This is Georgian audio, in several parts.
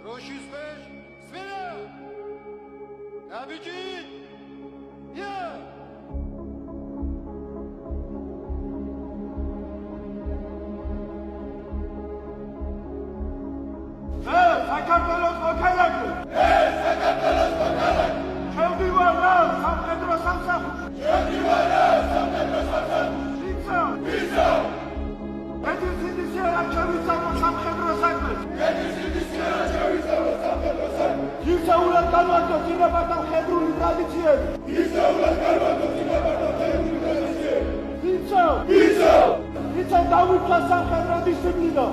დროშის ქვეშ სვენა ნაბიჯი ია საქართველოს მოქალაქე შევდივარ რა სამხედრო სამსახურში ვიცავ მედიცინის რა ჩავიცავო სამხედრო საქმეს ისაულად განვარდო წინაპართა მხედრული ტრადიციები ვიცავ დავიცვა სამხედრო დისციპლინა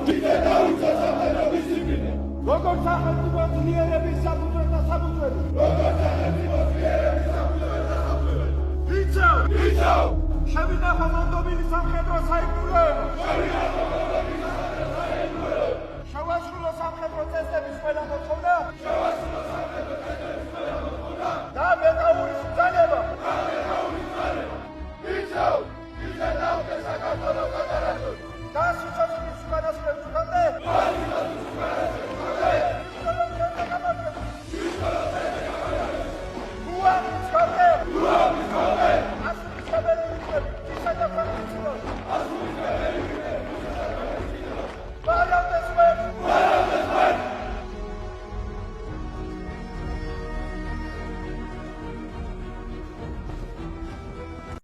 როგორც სახელმწიფო ძლიერების საფუძველი ვიცავ შევინახო მომდობილი სამხედრო საქმიანობა